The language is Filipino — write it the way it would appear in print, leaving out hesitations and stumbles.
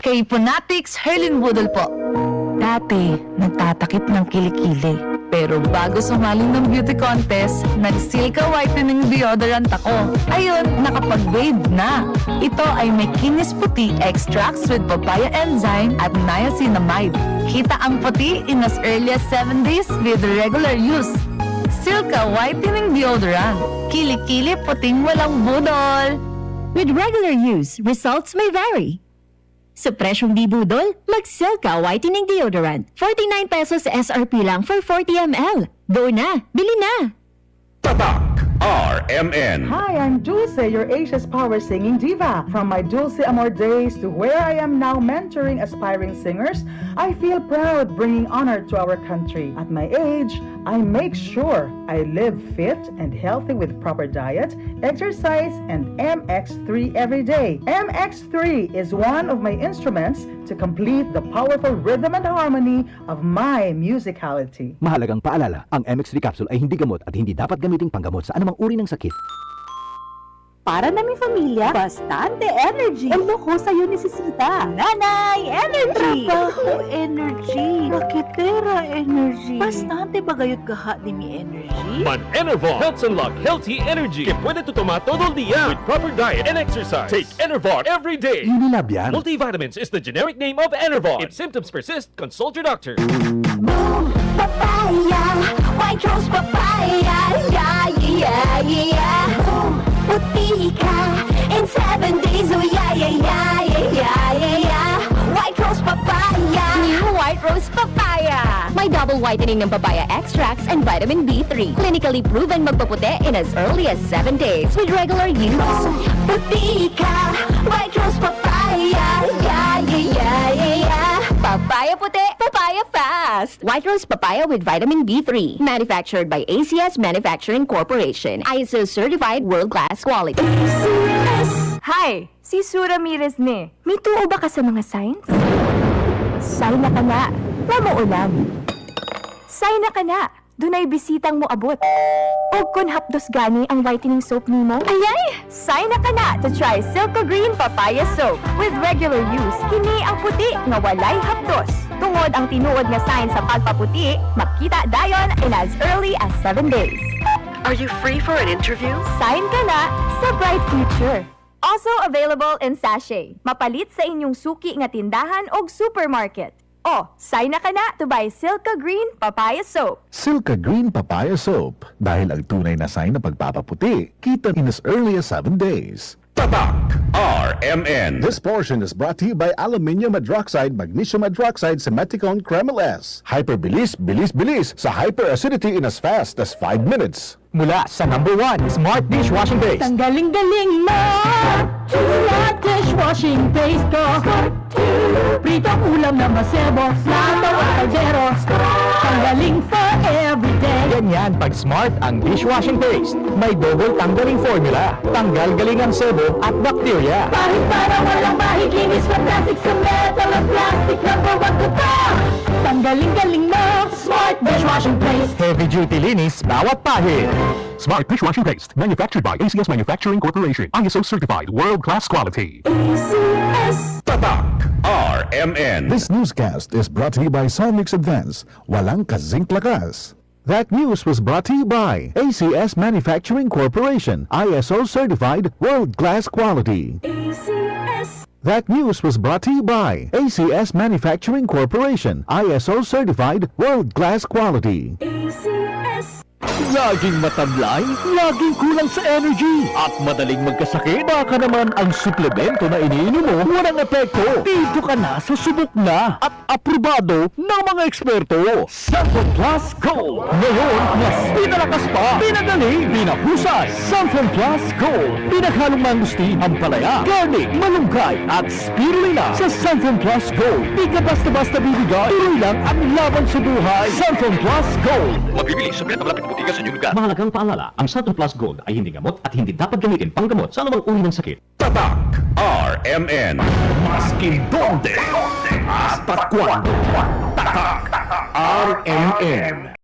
Kay Phonatics Herlin Budol po. Dati, nagtatakip ng kilikili. Pero bago sumali ng beauty contest, nag-Silka Whitening Deodorant ako. Ayun, nakapag-wave na. Ito ay may kinis puti extracts with papaya enzyme at niacinamide. Kita ang puti in as early as 7 days with regular use. Silka Whitening Deodorant. Kilikili puting walang budol. With regular use, results may vary. Sa presyong di budol, mag-Silka Whitening Deodorant. 49 pesos sa SRP lang for 40 ml. Go na! Bili na! Tatak RMN. Hi, I'm Dulce, your Asia's power singing diva. From my Dulce Amor days to where I am now mentoring aspiring singers, I feel proud bringing honor to our country. At my age, I make sure I live fit and healthy with proper diet, exercise, and MX3 every day. MX3 is one of my instruments to complete the powerful rhythm and harmony of my musicality. Mahalagang paalala, ang MX3 capsule ay hindi gamot at hindi dapat gamiting panggamot sa anumang uri ng sakit. Para naming pamilya, bastante energy. Ang loko sa'yo ni Sisita. Nanay, energy. Trabaho, energy. Raketera, energy. Bastante bagayot kaha din ni energy. Man Enervar helps unlock healthy energy que puede tu tomar todo el día with proper diet and exercise. Take Enervar every day. Unilab yan. Multivitamins is the generic name of Enervar. If symptoms persist, consult your doctor. Boom, papaya. White rose papaya. Yeah, yeah, yeah. Boom, puti ka. In 7 days, oh yeah, yeah, yeah, yeah, yeah, yeah. White rose papaya. New White Rose Papaya! May double whitening ng papaya extracts and vitamin B3. Clinically proven magpaputi in as early as 7 days with regular use. Puti ka. White rose papaya. Yeah, yeah, yeah, yeah, yeah. Papaya puti, papaya fast! White Rose Papaya with vitamin B3. Manufactured by ACS Manufacturing Corporation. ISO certified world-class quality. Hi! Si Sue Ramirez ni. May tuo ba ka sa mga signs? Sign na ka na. Mamuulan. Sign na ka na. Dunay bisitang mo abot. O kun hapdos gani ang whitening soap nimo. Ayay! Sign na ka na to try Silka Green Papaya Soap. With regular use, kini ang puti nga walay hapdos. Tungod ang tinuod nga sign sa pagpaputi, makita dayon in as early as 7 days. Are you free for an interview? Sign ka na sa bright future. Also available in sachet. Mapalit sa inyong suki nga tindahan o supermarket. O, sign na ka na to buy Silka Green Papaya Soap. Silka Green Papaya Soap. Dahil ang tunay na sign na pagpapaputi, kita in as early as 7 days. Tatak RMN. This portion is brought to you by Aluminium Hydroxide Magnesium Hydroxide Simeticone Kreml S. Hyperbilis, bilis, bilis sa hyperacidity in as fast as 5 minutes. Mula sa #1 Smart Dishwashing Base. Ang galing-galing mo. Smart dishwashing paste ko. Pritong ulam na masebo. Sa bawat kaldero. Ang galing for everyday. Ganyan pag Smart ang dishwashing paste. May double tanggaling formula. Tanggal galing ang sebo at bakterya. Kahit para walang mahiginis. Fantastic sa metal at plastic na bawat kuta. Ang galing-galing mo. Smart dishwashing paste. Heavy duty linis bawat pahid. Smart Dishwashing Paste. Manufactured by ACS Manufacturing Corporation. ISO certified world-class quality. ACS. Tatak RMN. This newscast is brought to you by Solmix Advance. Walang kazink lakas. That news was brought to you by ACS Manufacturing Corporation. ISO certified world-class quality. ACS. That news was brought to you by ACS Manufacturing Corporation. ISO certified world-class quality. ACS. Laging matamlay, laging kulang sa energy, at madaling magkasakit. Baka naman ang suplemento na iniinom mo walang epekto. Dito ka na sa subok na at aprobado ng mga eksperto. Sanfon Plus Gold. Ngayon, mas pinalakas pa, pinagaling, pinahusay. Sanfon Plus Gold. Pinaghalong mangustin, ampalaya, garlic, malunggay, at spirulina. Sa Sanfon Plus Gold, di ka basta-basta bibigay. Tuloy lang ang laban sa buhay. Sanfon Plus Gold. Mabibili sa malapit butika sa inyong lugar. Mahalagang paalala, ang Santon Plus Gold ay hindi gamot at hindi dapat gamitin panggamot sa anumang uri ng sakit. Tatak RMN. Masking donde hasta cuando. Tatak RMN.